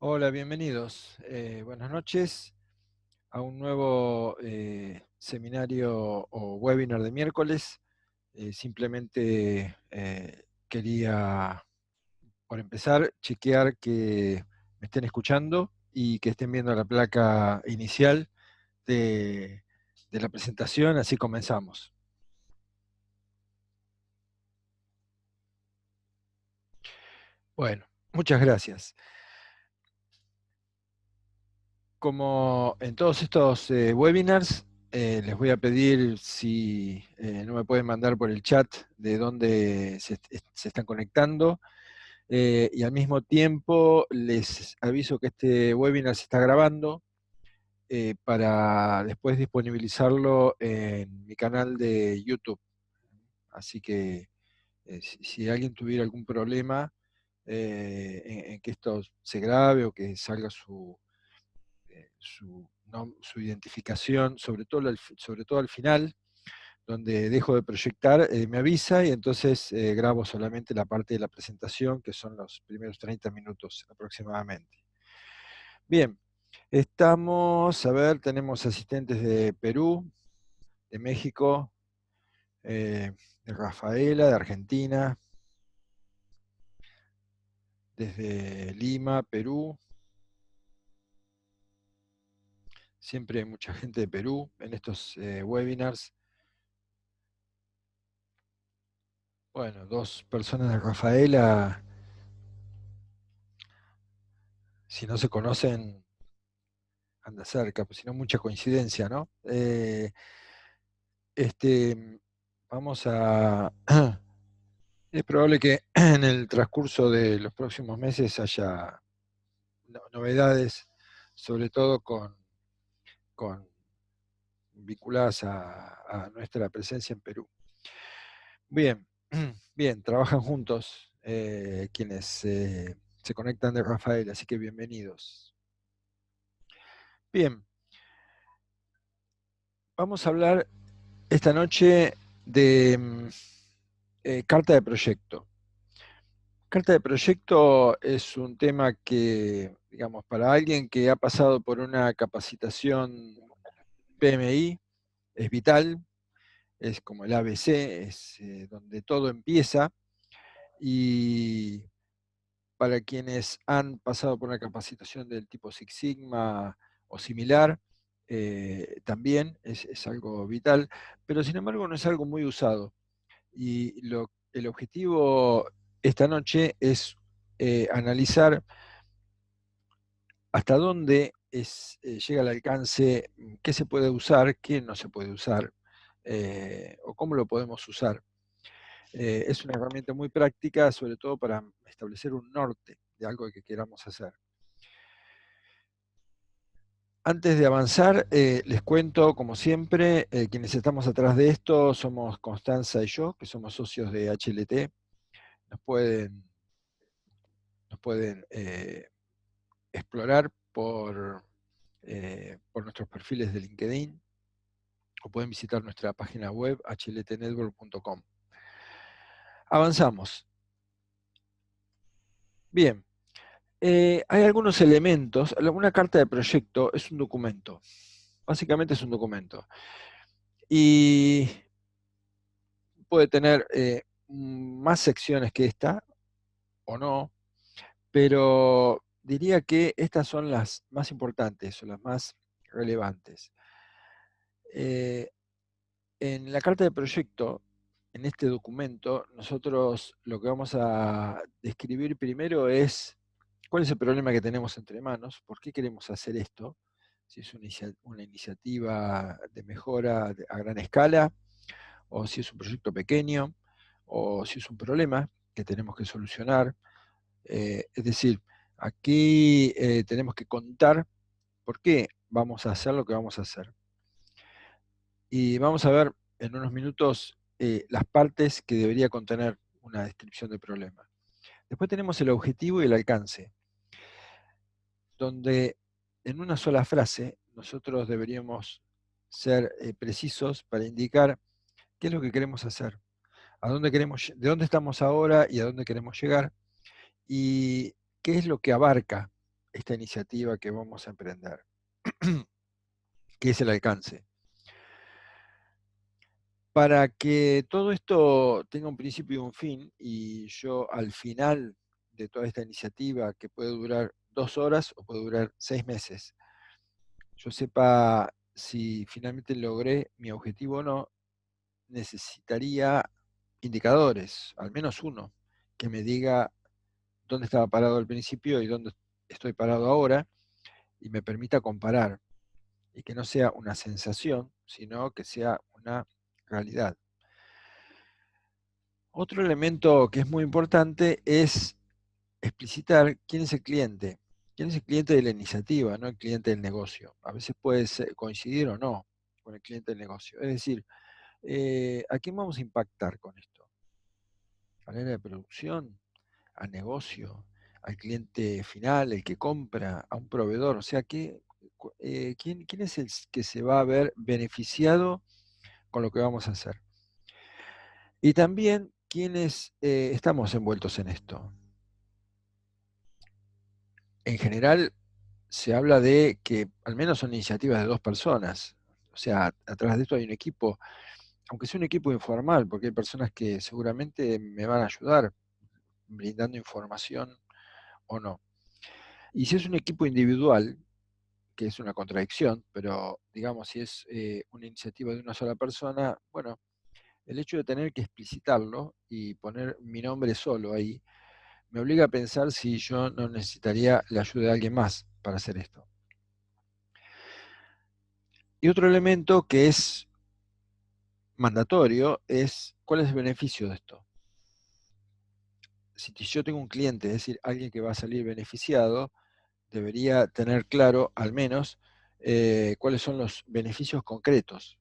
Hola, bienvenidos. Buenas noches a un nuevo seminario o webinar de miércoles. Simplemente quería, por empezar, chequear que me estén escuchando y que estén viendo la placa inicial de, de la presentación, así comenzamos. Bueno, muchas gracias. Como en todos estos webinars, les voy a pedir si no me pueden mandar por el chat de dónde se están conectando. Y al mismo tiempo les aviso que este webinar se está grabando para después disponibilizarlo en mi canal de YouTube. Así que si alguien tuviera algún problema en que esto se grabe o que salga su identificación, sobre todo al final, donde dejo de proyectar, me avisa y entonces grabo solamente la parte de la presentación, que son los primeros 30 minutos aproximadamente. Bien, tenemos asistentes de Perú, de México, de Rafaela, de Argentina, desde Lima, Perú. Siempre hay mucha gente de Perú en estos webinars. Bueno, dos personas de Rafaela, si no se conocen, anda cerca, pues si no, mucha coincidencia, ¿no? Este, vamos a... Es probable que en el transcurso de los próximos meses haya novedades, sobre todo con vinculadas a nuestra presencia en Perú. Bien, bien, trabajan juntos quienes se conectan de Rafael, así que bienvenidos. Bien, vamos a hablar esta noche de carta de proyecto. Carta de proyecto es un tema que, digamos, para alguien que ha pasado por una capacitación PMI, es vital, es como el ABC, es donde todo empieza, y para quienes han pasado por una capacitación del tipo Six Sigma o similar, también es algo vital, pero sin embargo no es algo muy usado. Y el objetivo esta noche es analizar hasta dónde llega el alcance, qué se puede usar, qué no se puede usar, o cómo lo podemos usar. Es una herramienta muy práctica, sobre todo para establecer un norte de algo que queramos hacer. Antes de avanzar, les cuento, como siempre, quienes estamos atrás de esto somos Constanza y yo, que somos socios de HLT. Nos pueden, nos pueden explorar por nuestros perfiles de LinkedIn o pueden visitar nuestra página web hltnetwork.com. Avanzamos. Bien, hay algunos elementos. Una carta de proyecto es un documento. Básicamente es un documento. Y puede tener más secciones que esta, o no, pero diría que estas son las más importantes o las más relevantes. Eh, en la carta de proyecto, en este documento, nosotros lo que vamos a describir primero es cuál es el problema que tenemos entre manos, por qué queremos hacer esto, si es una iniciativa de mejora a gran escala, o si es un proyecto pequeño, o si es un problema que tenemos que solucionar. Es decir, aquí tenemos que contar por qué vamos a hacer lo que vamos a hacer. Y vamos a ver en unos minutos las partes que debería contener una descripción del problema. Después tenemos el objetivo y el alcance, donde en una sola frase nosotros deberíamos ser precisos para indicar qué es lo que queremos hacer, de dónde estamos ahora y a dónde queremos llegar, y qué es lo que abarca esta iniciativa que vamos a emprender, que es el alcance. Para que todo esto tenga un principio y un fin, y yo al final de toda esta iniciativa, que puede durar 2 horas o puede durar 6 meses, yo sepa si finalmente logré mi objetivo o no, necesitaría indicadores, al menos uno, que me diga dónde estaba parado al principio y dónde estoy parado ahora, y me permita comparar, y que no sea una sensación, sino que sea una realidad. Otro elemento que es muy importante es explicitar quién es el cliente. ¿Quién es el cliente de la iniciativa, no el cliente del negocio? A veces puede coincidir o no con el cliente del negocio. Es decir, ¿a quién vamos a impactar con esto? ¿Al área de producción? ¿Al negocio? ¿Al cliente final, el que compra? ¿A un proveedor? O sea, ¿quién es el que se va a ver beneficiado con lo que vamos a hacer? Y también, ¿quiénes estamos envueltos en esto? En general, se habla de que al menos son iniciativas de 2 personas. O sea, atrás de esto hay un equipo, aunque sea un equipo informal, porque hay personas que seguramente me van a ayudar brindando información o no. Y si es un equipo individual, que es una contradicción, pero digamos, si es una iniciativa de una sola persona, bueno, el hecho de tener que explicitarlo y poner mi nombre solo ahí, me obliga a pensar si yo no necesitaría la ayuda de alguien más para hacer esto. Y otro elemento que es mandatorio es cuál es el beneficio de esto. Si yo tengo un cliente, es decir, alguien que va a salir beneficiado, debería tener claro al menos cuáles son los beneficios concretos.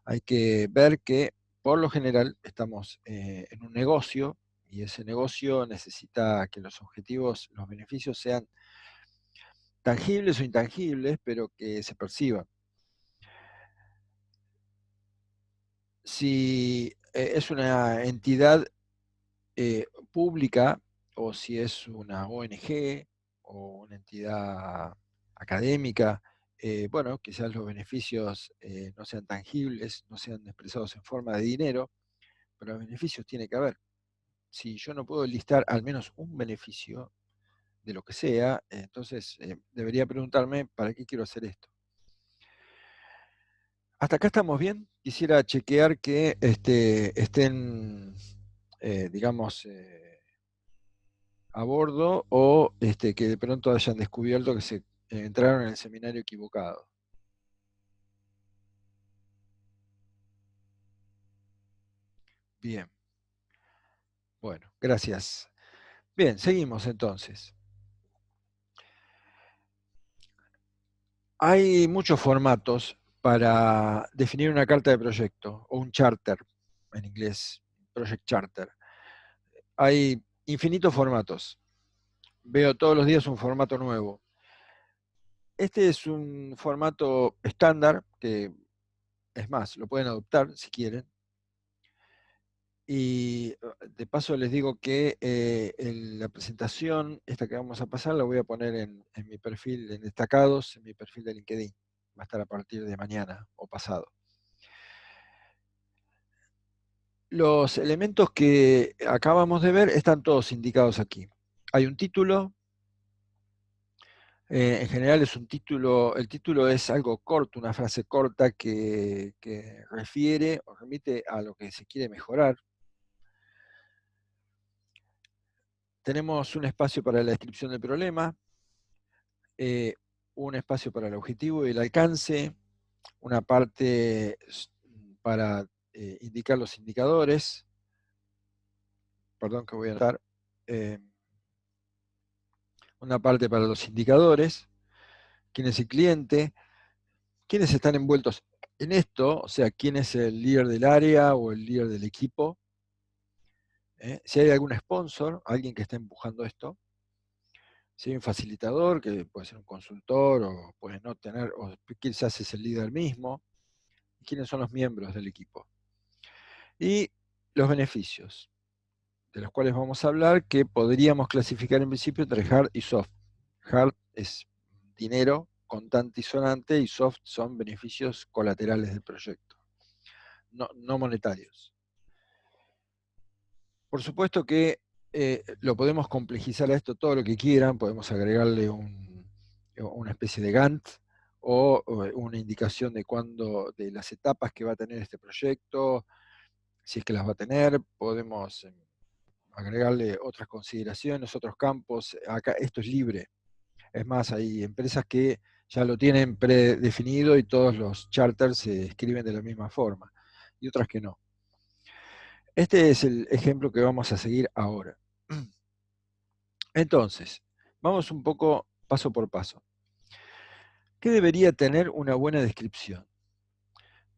Hay que ver que por lo general estamos en un negocio y ese negocio necesita que los objetivos, los beneficios sean tangibles o intangibles, pero que se perciban. Si es una entidad pública o si es una ONG o una entidad académica, bueno, quizás los beneficios no sean tangibles, no sean expresados en forma de dinero, pero los beneficios tiene que haber. Si yo no puedo listar al menos un beneficio de lo que sea, entonces debería preguntarme para qué quiero hacer esto. Hasta acá estamos bien. Quisiera chequear que estén, digamos, a bordo o que de pronto hayan descubierto que se entraron en el seminario equivocado. Bien, bueno, gracias. Bien, seguimos entonces. Hay muchos formatos para definir una carta de proyecto o un charter, en inglés, project charter. Hay infinitos formatos. Veo todos los días un formato nuevo. Este es un formato estándar que, es más, lo pueden adoptar si quieren. Y de paso les digo que en la presentación, esta que vamos a pasar, la voy a poner en mi perfil, en destacados, en mi perfil de LinkedIn. Va a estar a partir de mañana o pasado. Los elementos que acabamos de ver están todos indicados aquí. Hay un título, en general es un título, el título es algo corto, una frase corta que refiere o remite a lo que se quiere mejorar. Tenemos un espacio para la descripción del problema, un espacio para el objetivo y el alcance, una parte para indicar los indicadores, perdón que voy a anotar, eh, una parte para los indicadores, quién es el cliente, quiénes están envueltos en esto, o sea, quién es el líder del área o el líder del equipo, si hay algún sponsor, alguien que esté empujando esto, si hay un facilitador, que puede ser un consultor o puede no tener, o quizás es el líder mismo, quiénes son los miembros del equipo. Y los beneficios, de los cuales vamos a hablar, que podríamos clasificar en principio entre hard y soft. Hard es dinero contante y sonante, y soft son beneficios colaterales del proyecto, no monetarios. Por supuesto que lo podemos complejizar a esto todo lo que quieran, podemos agregarle una especie de Gantt o una indicación de de las etapas que va a tener este proyecto, si es que las va a tener, podemos agregarle otras consideraciones, otros campos. Acá esto es libre. Es más, hay empresas que ya lo tienen predefinido y todos los charters se escriben de la misma forma, y otras que no. Este es el ejemplo que vamos a seguir ahora. Entonces, vamos un poco paso por paso. ¿Qué debería tener una buena descripción?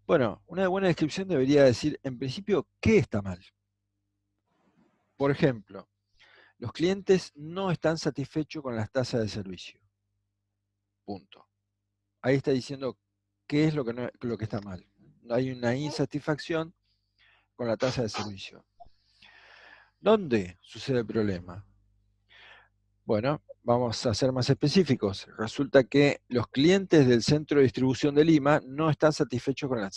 Bueno, una buena descripción debería decir, en principio, qué está mal. Por ejemplo, los clientes no están satisfechos con las tasas de servicio. Punto. Ahí está diciendo qué es lo que está mal. Hay una insatisfacción con la tasa de servicio. ¿Dónde sucede el problema? Bueno, vamos a ser más específicos. Resulta que los clientes del centro de distribución de Lima no están satisfechos con la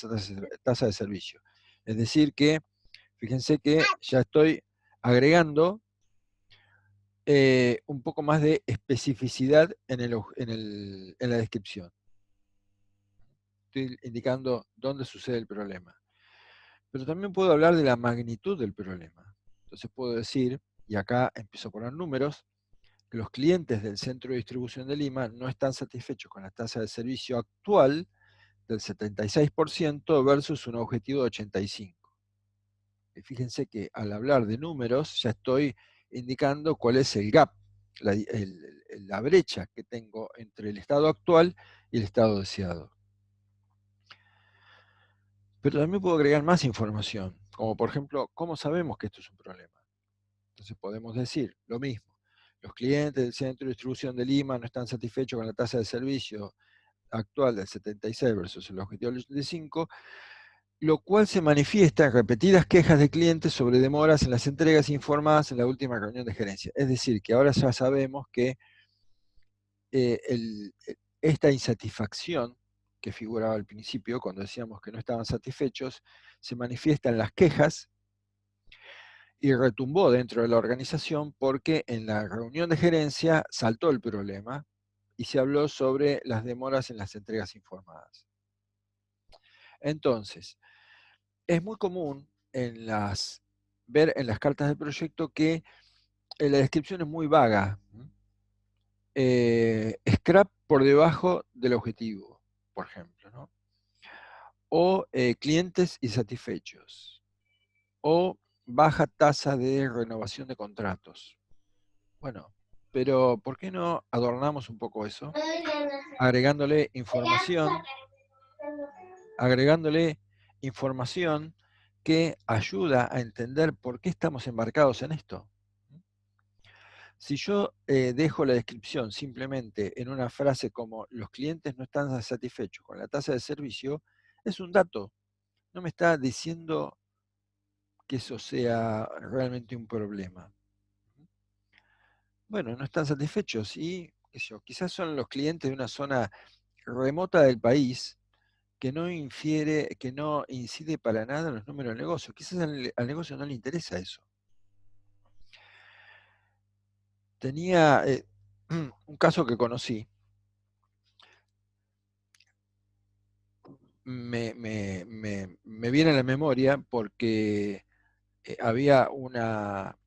tasa de servicio. Es decir que, fíjense que ya estoy agregando un poco más de especificidad en la descripción. Estoy indicando dónde sucede el problema. Pero también puedo hablar de la magnitud del problema. Entonces puedo decir, y acá empiezo a poner números, que los clientes del centro de distribución de Lima no están satisfechos con la tasa de servicio actual del 76% versus un objetivo de 85%. Y fíjense que al hablar de números ya estoy indicando cuál es el gap, la brecha que tengo entre el estado actual y el estado deseado. Pero también puedo agregar más información, como por ejemplo, ¿cómo sabemos que esto es un problema? Entonces podemos decir lo mismo. Los clientes del centro de distribución de Lima no están satisfechos con la tasa de servicio actual del 76 versus el objetivo del 85, lo cual se manifiesta en repetidas quejas de clientes sobre demoras en las entregas informadas en la última reunión de gerencia. Es decir, que ahora ya sabemos que esta insatisfacción que figuraba al principio, cuando decíamos que no estaban satisfechos, se manifiesta en las quejas y retumbó dentro de la organización porque en la reunión de gerencia saltó el problema y se habló sobre las demoras en las entregas informadas. Entonces, es muy común ver en las cartas del proyecto que la descripción es muy vaga. Scrap por debajo del objetivo, por ejemplo, ¿no? O clientes insatisfechos, o baja tasa de renovación de contratos. Bueno, pero ¿por qué no adornamos un poco eso? Agregándole información que ayuda a entender por qué estamos embarcados en esto. Si yo dejo la descripción simplemente en una frase como los clientes no están satisfechos con la tasa de servicio, es un dato. No me está diciendo que eso sea realmente un problema. Bueno, no están satisfechos y qué sé yo, quizás son los clientes de una zona remota del país que no incide para nada en los números del negocio. Quizás al negocio no le interesa eso. Tenía un caso que conocí, me viene a la memoria porque había una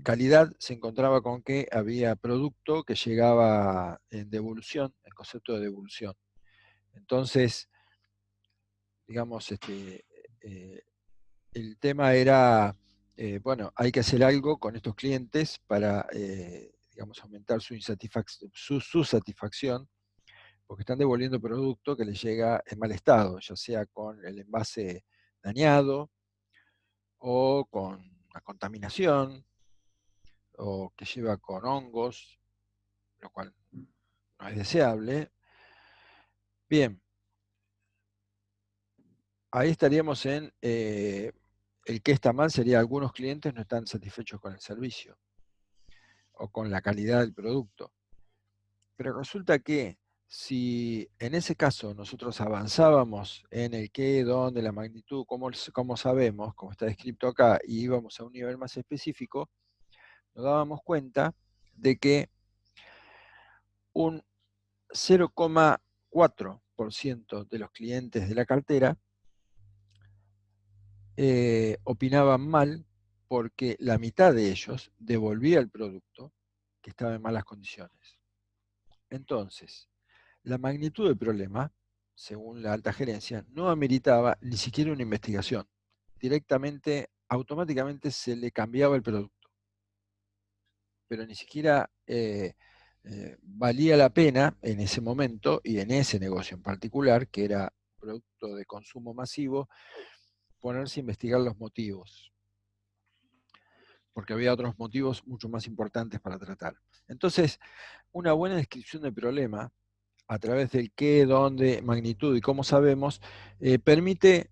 calidad, se encontraba con que había producto que llegaba en devolución, el concepto de devolución. Entonces, digamos, el tema era, bueno, hay que hacer algo con estos clientes para, digamos, aumentar su satisfacción, porque están devolviendo producto que les llega en mal estado, ya sea con el envase dañado o con la contaminación, o que lleva con hongos, lo cual no es deseable. Bien, ahí estaríamos en el que está mal sería algunos clientes no están satisfechos con el servicio o con la calidad del producto. Pero resulta que si en ese caso nosotros avanzábamos en el qué, dónde, la magnitud, cómo sabemos, como está descrito acá, y íbamos a un nivel más específico, nos dábamos cuenta de que un 0,4% de los clientes de la cartera opinaban mal porque la mitad de ellos devolvía el producto que estaba en malas condiciones. Entonces, la magnitud del problema, según la alta gerencia, no ameritaba ni siquiera una investigación. Directamente, automáticamente se le cambiaba el producto, pero ni siquiera valía la pena en ese momento y en ese negocio en particular, que era producto de consumo masivo, ponerse a investigar los motivos, porque había otros motivos mucho más importantes para tratar. Entonces, una buena descripción del problema, a través del qué, dónde, magnitud y cómo sabemos, permite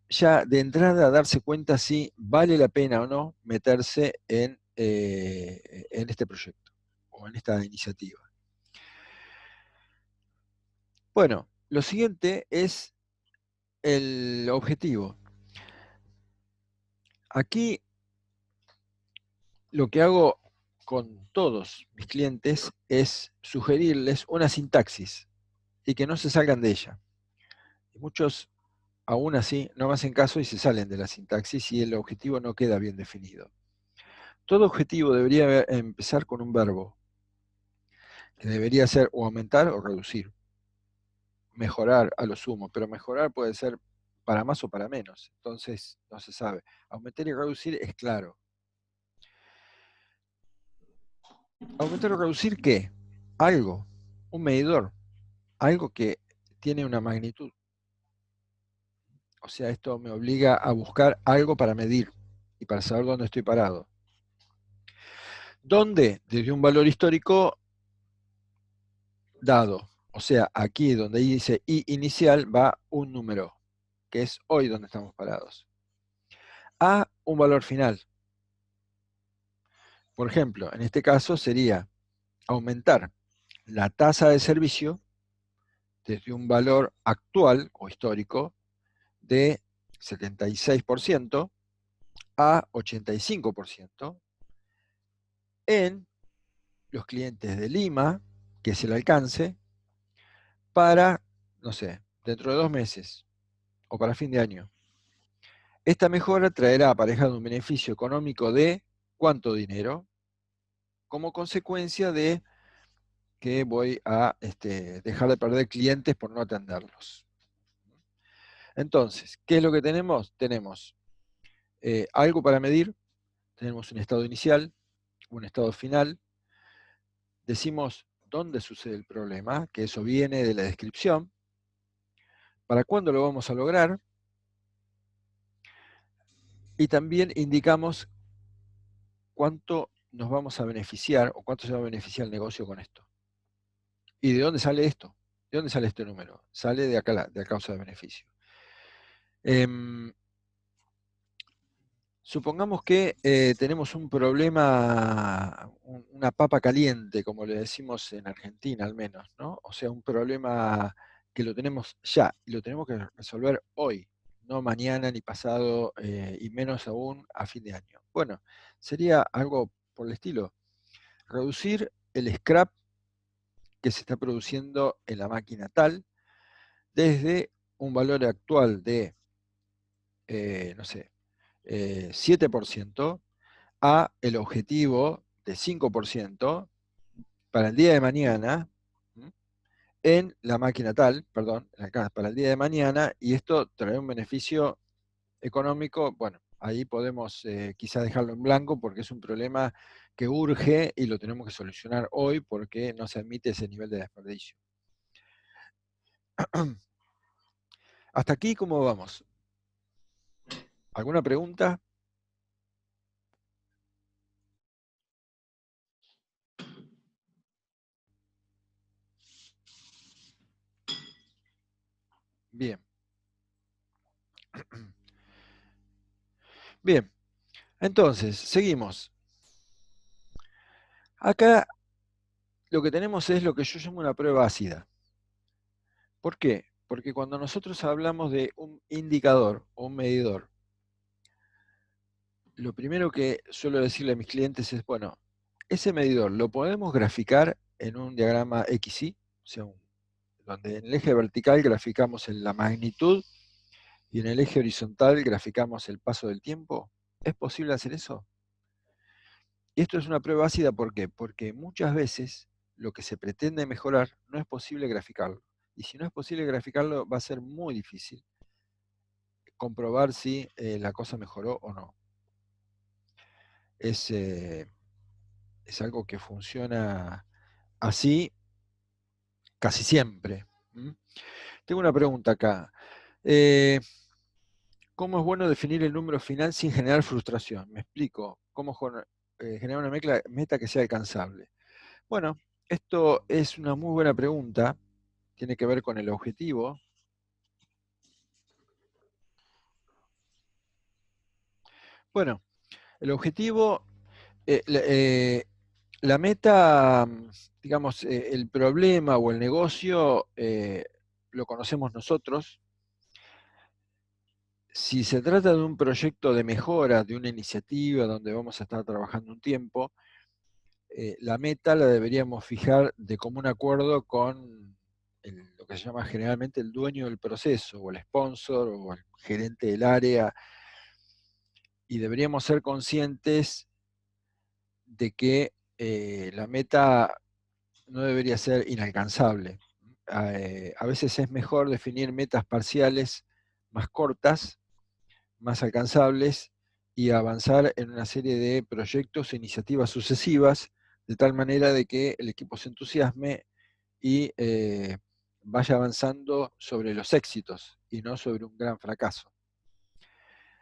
ya de entrada darse cuenta si vale la pena o no meterse en este proyecto o en esta iniciativa. Bueno, lo siguiente es el objetivo. Aquí lo que hago con todos mis clientes es sugerirles una sintaxis y que no se salgan de ella. Y muchos, aún así, no me hacen caso y se salen de la sintaxis y el objetivo no queda bien definido. Todo objetivo debería empezar con un verbo, que debería ser o aumentar o reducir. Mejorar a lo sumo, pero mejorar puede ser para más o para menos, entonces no se sabe. Aumentar y reducir es claro. ¿Aumentar o reducir qué? Algo, un medidor, algo que tiene una magnitud. O sea, esto me obliga a buscar algo para medir y para saber dónde estoy parado. ¿Dónde? Desde un valor histórico dado. O sea, aquí donde dice I inicial va un número, que es hoy donde estamos parados. A, un valor final. Por ejemplo, en este caso sería aumentar la tasa de servicio desde un valor actual o histórico de 76% a 85% en los clientes de Lima, que es el alcance, para, no sé, dentro de 2 meses o para fin de año. Esta mejora traerá aparejado un beneficio económico de ¿cuánto dinero? Como consecuencia de que voy a dejar de perder clientes por no atenderlos. Entonces, ¿qué es lo que tenemos? Tenemos algo para medir, tenemos un estado inicial, un estado final, decimos dónde sucede el problema, que eso viene de la descripción, para cuándo lo vamos a lograr, y también indicamos cuánto nos vamos a beneficiar o cuánto se va a beneficiar el negocio con esto. ¿Y de dónde sale esto? ¿De dónde sale este número? Sale de acá, de la causa de beneficio. Supongamos que tenemos un problema, una papa caliente, como le decimos en Argentina al menos, ¿no? O sea, un problema que lo tenemos ya y lo tenemos que resolver hoy, no mañana ni pasado y menos aún a fin de año. Bueno, sería algo por el estilo, reducir el scrap que se está produciendo en la máquina tal desde un valor actual de, no sé, 7% a el objetivo de 5% para el día de mañana, en la máquina tal, perdón, para el día de mañana, y esto trae un beneficio económico. Bueno, ahí podemos quizás dejarlo en blanco porque es un problema que urge y lo tenemos que solucionar hoy porque no se admite ese nivel de desperdicio. Hasta aquí, ¿cómo vamos? ¿Alguna pregunta? Bien. Bien, entonces, seguimos. Acá lo que tenemos es lo que yo llamo una prueba ácida. ¿Por qué? Porque cuando nosotros hablamos de un indicador o un medidor, lo primero que suelo decirle a mis clientes es, bueno, ese medidor lo podemos graficar en un diagrama XY, o sea, donde en el eje vertical graficamos la magnitud y en el eje horizontal graficamos el paso del tiempo. ¿Es posible hacer eso? Y esto es una prueba ácida, ¿por qué? Porque muchas veces lo que se pretende mejorar no es posible graficarlo. Y si no es posible graficarlo, va a ser muy difícil comprobar si la cosa mejoró o no. Es, es algo que funciona así casi siempre. ¿Mm? Tengo una pregunta acá. Eh, ¿Cómo es bueno definir el número final sin generar frustración? Me explico. ¿Cómo generar una meta que sea alcanzable? Bueno, esto es una muy buena pregunta. Tiene que ver con el objetivo. Bueno, el objetivo, eh, la, eh, la meta, digamos, el problema o el negocio lo conocemos nosotros. Si se trata de un proyecto de mejora, de una iniciativa donde vamos a estar trabajando un tiempo, la meta la deberíamos fijar de común acuerdo con lo que se llama generalmente el dueño del proceso, o el sponsor, o el gerente del área, y deberíamos ser conscientes de que la meta no debería ser inalcanzable. A veces es mejor definir metas parciales más cortas, más alcanzables, y avanzar en una serie de proyectos e iniciativas sucesivas, de tal manera de que el equipo se entusiasme y vaya avanzando sobre los éxitos y no sobre un gran fracaso.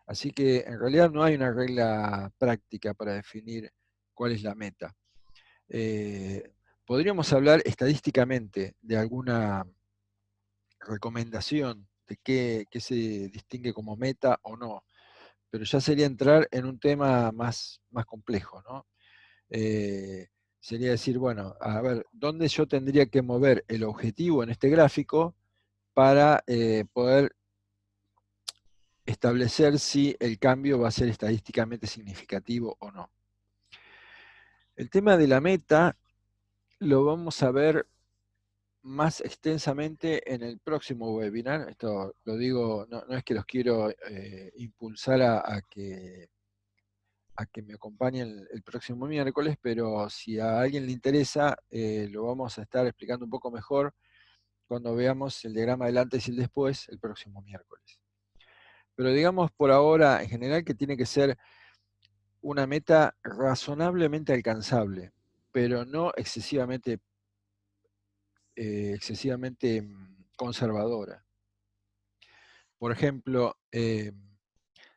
Así que en realidad no hay una regla práctica para definir cuál es la meta. Eh, Podríamos hablar estadísticamente de alguna recomendación de qué se distingue como meta o no, pero ya sería entrar en un tema más complejo, ¿no? Eh, Sería decir, bueno, a ver, ¿dónde yo tendría que mover el objetivo en este gráfico para poder establecer si el cambio va a ser estadísticamente significativo o no? El tema de la meta lo vamos a ver más extensamente en el próximo webinar. Esto lo digo, no es que los quiero impulsar a que me acompañen el próximo miércoles, pero si a alguien le interesa, lo vamos a estar explicando un poco mejor cuando veamos el diagrama del antes y el después el próximo miércoles. Pero digamos por ahora, en general, que tiene que ser una meta razonablemente alcanzable, pero no excesivamente conservadora. Por ejemplo,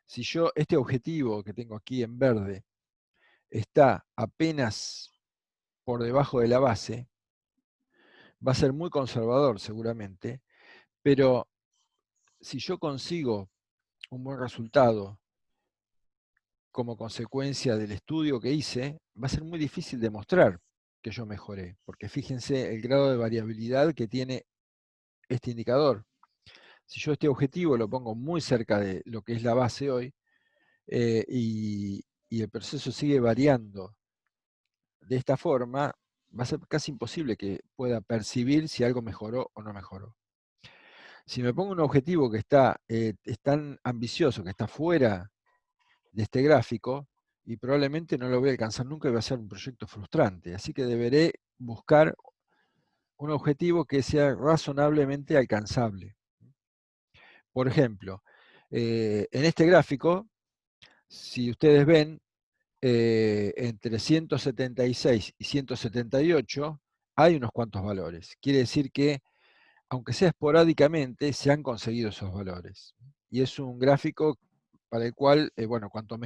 si yo este objetivo que tengo aquí en verde está apenas por debajo de la base, va a ser muy conservador seguramente, pero si yo consigo un buen resultado como consecuencia del estudio que hice, va a ser muy difícil demostrar que yo mejoré, porque fíjense el grado de variabilidad que tiene este indicador. Si yo este objetivo lo pongo muy cerca de lo que es la base hoy, y el proceso sigue variando de esta forma, va a ser casi imposible que pueda percibir si algo mejoró o no mejoró. Si me pongo un objetivo que es tan ambicioso, que está fuera de este gráfico, y probablemente no lo voy a alcanzar nunca y va a ser un proyecto frustrante. Así que deberé buscar un objetivo que sea razonablemente alcanzable. Por ejemplo, en este gráfico, si ustedes ven, entre 176 y 178 hay unos cuantos valores. Quiere decir que, aunque sea esporádicamente, se han conseguido esos valores. Y es un gráfico para el cual, bueno, cuanto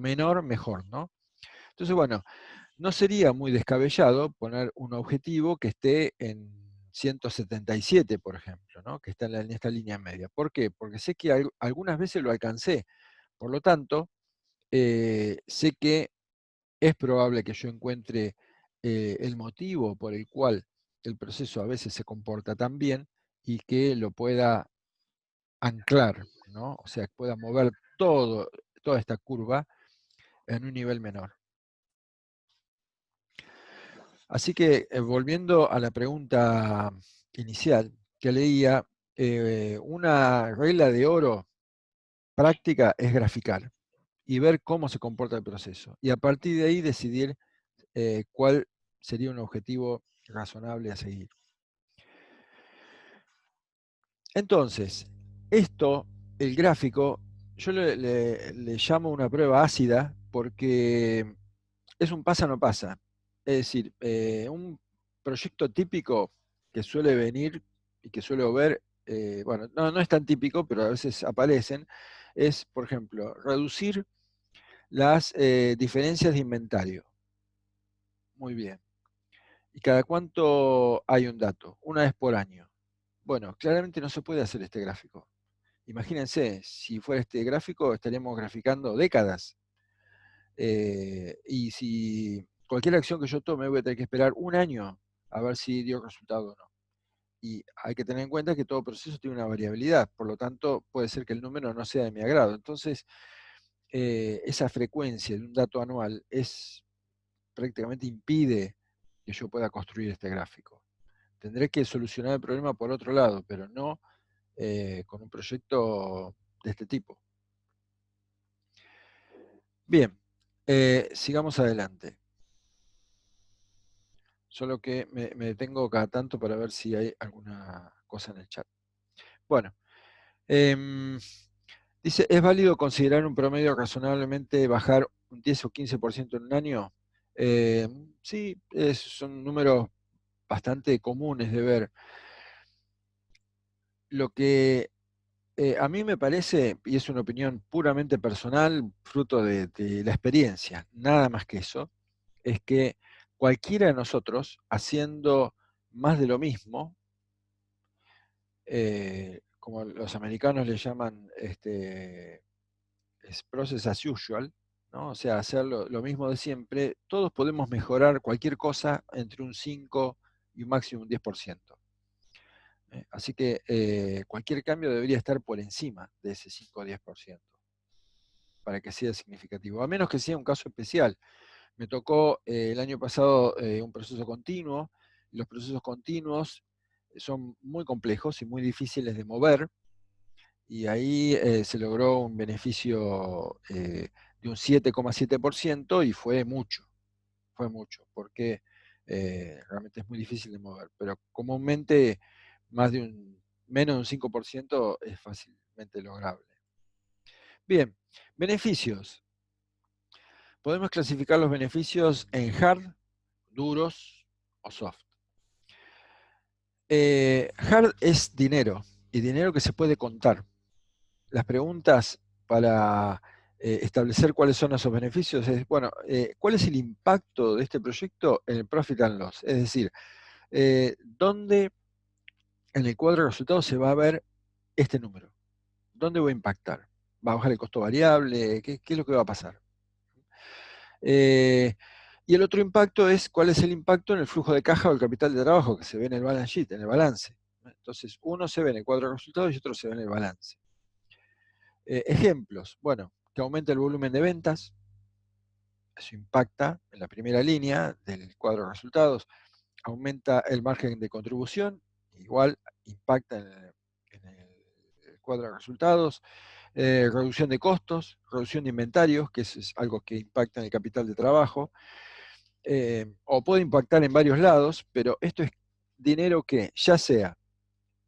menor, mejor, ¿no? Entonces, bueno, no sería muy descabellado poner un objetivo que esté en 177, por ejemplo, ¿no? Que está en esta línea media. ¿Por qué? Porque sé que algunas veces lo alcancé. Por lo tanto, sé que es probable que yo encuentre el motivo por el cual el proceso a veces se comporta tan bien y que lo pueda anclar, ¿no? O sea, que pueda mover toda esta curva en un nivel menor. Así que, volviendo a la pregunta inicial que leía, una regla de oro práctica es graficar y ver cómo se comporta el proceso. Y a partir de ahí decidir cuál sería un objetivo razonable a seguir. Entonces, esto, el gráfico, yo le llamo una prueba ácida porque es un pasa no pasa. Es decir, un proyecto típico que suele venir y que suelo ver, bueno, no es tan típico, pero a veces aparecen, es, por ejemplo, reducir las diferencias de inventario. Muy bien. ¿Y cada cuánto hay un dato? Una vez por año. Bueno, claramente no se puede hacer este gráfico. Imagínense, si fuera este gráfico, estaríamos graficando décadas. Y si cualquier acción que yo tome, voy a tener que esperar un año a ver si dio resultado o no. Y hay que tener en cuenta que todo proceso tiene una variabilidad, por lo tanto, puede ser que el número no sea de mi agrado. Entonces, esa frecuencia de un dato anual prácticamente impide que yo pueda construir este gráfico. Tendré que solucionar el problema por otro lado, pero no con un proyecto de este tipo. Bien, sigamos adelante. Solo que me detengo cada tanto para ver si hay alguna cosa en el chat. Bueno, em, dice, ¿es válido considerar un promedio razonablemente bajar un 10 o 15% en un año? Sí, son números bastante comunes de ver. Lo que a mí me parece, y es una opinión puramente personal, fruto de la experiencia, nada más que eso, es que cualquiera de nosotros, haciendo más de lo mismo, como los americanos le llaman es process as usual, ¿no? O sea, hacer lo mismo de siempre, todos podemos mejorar cualquier cosa entre un 5 y un máximo un 10%. Así que cualquier cambio debería estar por encima de ese 5 o 10% para que sea significativo, a menos que sea un caso especial. Me tocó el año pasado un proceso continuo, y los procesos continuos son muy complejos y muy difíciles de mover, y ahí se logró un beneficio de un 7,7% y fue mucho, porque realmente es muy difícil de mover, pero comúnmente menos de un 5% es fácilmente lograble. Bien, beneficios. Podemos clasificar los beneficios en hard, duros o soft. Hard es dinero, y dinero que se puede contar. Las preguntas para establecer cuáles son esos beneficios es, bueno, ¿cuál es el impacto de este proyecto en el profit and loss? Es decir, ¿dónde en el cuadro de resultados se va a ver este número? ¿Dónde va a impactar? ¿Va a bajar el costo variable? ¿Qué es lo que va a pasar? Y el otro impacto es cuál es el impacto en el flujo de caja o el capital de trabajo que se ve en el balance sheet, en el balance. Entonces, uno se ve en el cuadro de resultados y otro se ve en el balance. Ejemplos, bueno, que aumenta el volumen de ventas, eso impacta en la primera línea del cuadro de resultados, aumenta el margen de contribución, igual impacta en el cuadro de resultados, reducción de costos, reducción de inventarios, que es algo que impacta en el capital de trabajo, o puede impactar en varios lados, pero esto es dinero que ya sea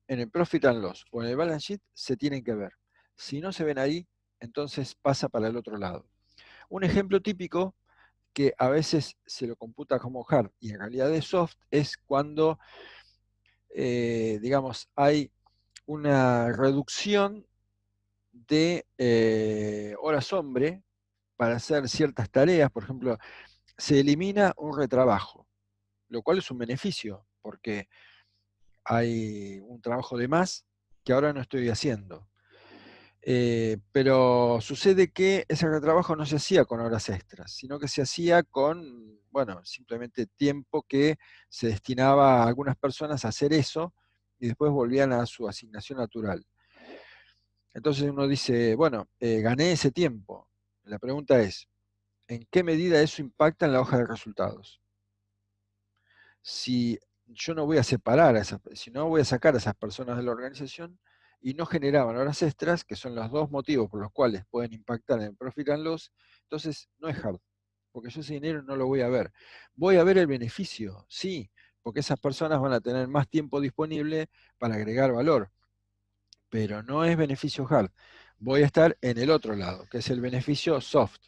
en el profit and loss o en el balance sheet se tienen que ver. Si no se ven ahí, entonces pasa para el otro lado. Un ejemplo típico que a veces se lo computa como hard y en realidad es soft es cuando, digamos, hay una reducción de horas hombre para hacer ciertas tareas. Por ejemplo, se elimina un retrabajo, lo cual es un beneficio, porque hay un trabajo de más que ahora no estoy haciendo. Pero sucede que ese retrabajo no se hacía con horas extras, sino que se hacía con Bueno, simplemente tiempo que se destinaba a algunas personas a hacer eso y después volvían a su asignación natural. Entonces uno dice, bueno, gané ese tiempo. La pregunta es, ¿en qué medida eso impacta en la hoja de resultados? Si yo no voy a separar a esas, si no voy a sacar a esas personas de la organización y no generaban horas extras, que son los dos motivos por los cuales pueden impactar en el profit and loss, entonces no es hard, porque yo ese dinero no lo voy a ver. ¿Voy a ver el beneficio? Sí, porque esas personas van a tener más tiempo disponible para agregar valor, pero no es beneficio hard. Voy a estar en el otro lado, que es el beneficio soft,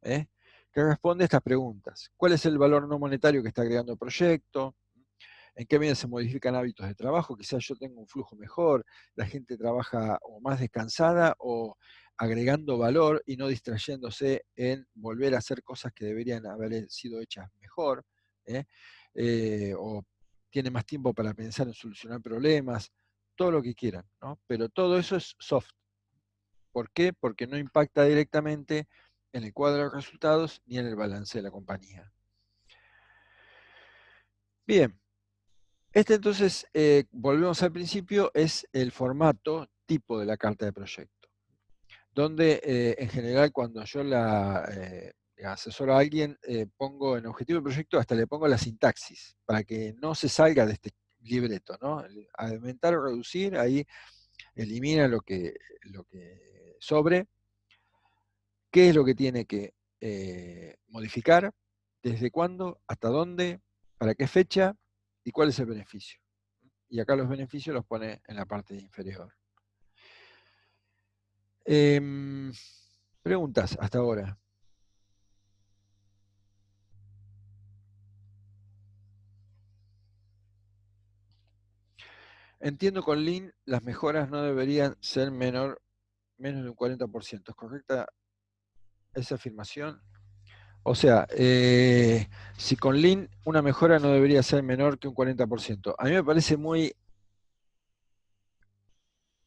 ¿eh? Que responde a estas preguntas. ¿Cuál es el valor no monetario que está agregando el proyecto? ¿En qué medida se modifican hábitos de trabajo? Quizás yo tengo un flujo mejor, la gente trabaja o más descansada o agregando valor y no distrayéndose en volver a hacer cosas que deberían haber sido hechas mejor, ¿eh? O tiene más tiempo para pensar en solucionar problemas, todo lo que quieran, ¿no? Pero todo eso es soft. ¿Por qué? Porque no impacta directamente en el cuadro de resultados ni en el balance de la compañía. Bien, este entonces, volvemos al principio, es el formato tipo de la carta de proyecto, donde en general cuando yo le asesoro a alguien, pongo en objetivo del proyecto, hasta le pongo la sintaxis, para que no se salga de este libreto, ¿no? Aumentar o reducir, ahí elimina lo que sobre, qué es lo que tiene que modificar, desde cuándo, hasta dónde, para qué fecha y cuál es el beneficio. Y acá los beneficios los pone en la parte inferior. Preguntas hasta ahora. Entiendo con Lean las mejoras no deberían ser menos de un 40%. ¿Es correcta esa afirmación? O sea, si con Lean una mejora no debería ser menor que un 40%. A mí me parece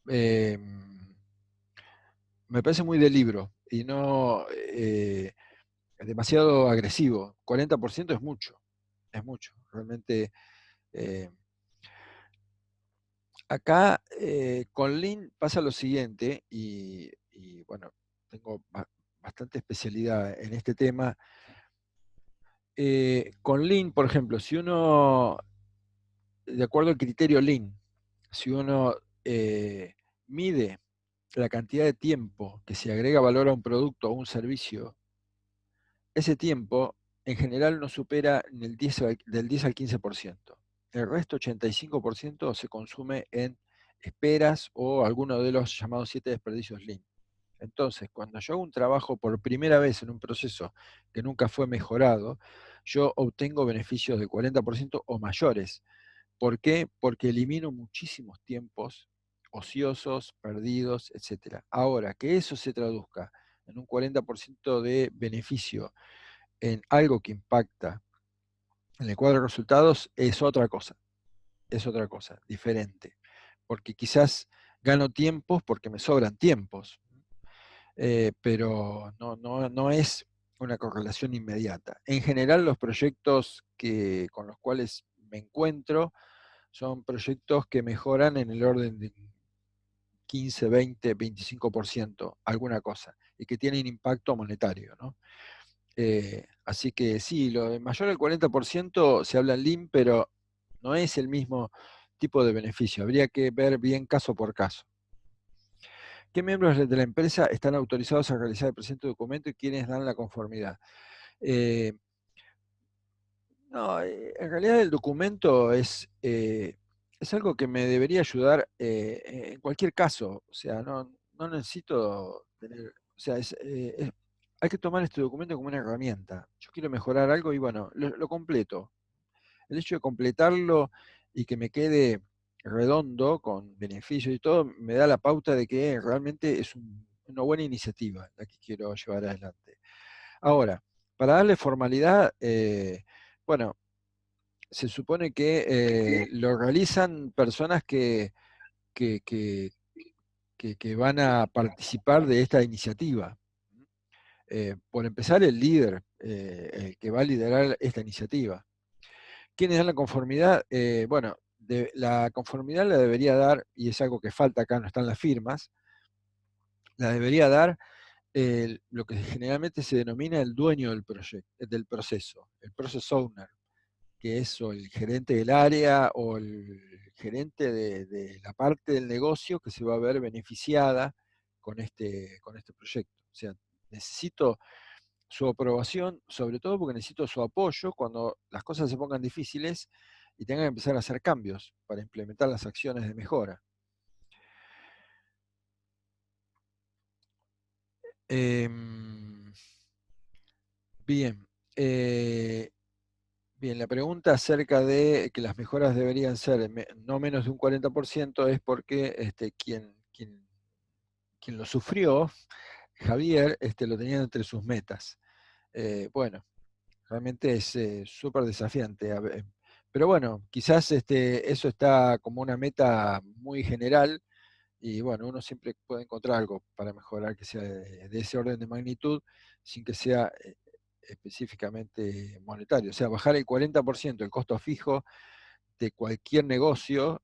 eh, muy de libro y no demasiado agresivo. 40% es mucho. Realmente, eh, acá con Lean pasa lo siguiente, y bueno, tengo bastante especialidad en este tema. Con Lean, por ejemplo, si uno, de acuerdo al criterio Lean, si uno mide la cantidad de tiempo que se agrega valor a un producto o un servicio, ese tiempo en general no supera del 10 al 15%. El resto, 85%, se consume en esperas o alguno de los llamados 7 desperdicios Lean. Entonces, cuando yo hago un trabajo por primera vez en un proceso que nunca fue mejorado, yo obtengo beneficios del 40% o mayores. ¿Por qué? Porque elimino muchísimos tiempos ociosos, perdidos, etc. Ahora, que eso se traduzca en un 40% de beneficio en algo que impacta en el cuadro de resultados es otra cosa, diferente. Porque quizás gano tiempos porque me sobran tiempos, pero no es una correlación inmediata. En general, los proyectos con los cuales me encuentro son proyectos que mejoran en el orden de 15, 20, 25%, alguna cosa, y que tienen impacto monetario, ¿no? Así que sí, lo de mayor al 40% se habla en Lean, pero no es el mismo tipo de beneficio. Habría que ver bien caso por caso. ¿Qué miembros de la empresa están autorizados a realizar el presente documento y quiénes dan la conformidad? Eh, no, en realidad el documento es algo que me debería ayudar en cualquier caso. O sea, no necesito tener, o sea, hay que tomar este documento como una herramienta. Yo quiero mejorar algo y bueno, lo completo. El hecho de completarlo y que me quede redondo, con beneficios y todo, me da la pauta de que realmente es una buena iniciativa la que quiero llevar adelante. Ahora, para darle formalidad, bueno, se supone que lo realizan personas que, que- que van a participar de esta iniciativa. Por empezar, el líder. el que va a liderar esta iniciativa. ¿Quiénes dan la conformidad? Bueno, la conformidad la debería dar, y es algo que falta acá, no están las firmas, la debería dar lo que generalmente se denomina el dueño del proceso, el process owner, que es o el gerente del área o el gerente de la parte del negocio que se va a ver beneficiada con este proyecto. O sea, necesito su aprobación, sobre todo porque necesito su apoyo cuando las cosas se pongan difíciles y tengan que empezar a hacer cambios para implementar las acciones de mejora. Bien. Bien, la pregunta acerca de que las mejoras deberían ser no menos de un 40% es porque quien lo sufrió, Javier, lo tenía entre sus metas. Bueno, realmente es súper desafiante. Pero bueno, quizás eso está como una meta muy general y bueno, uno siempre puede encontrar algo para mejorar que sea de ese orden de magnitud sin que sea específicamente monetario. O sea, bajar el 40% el costo fijo de cualquier negocio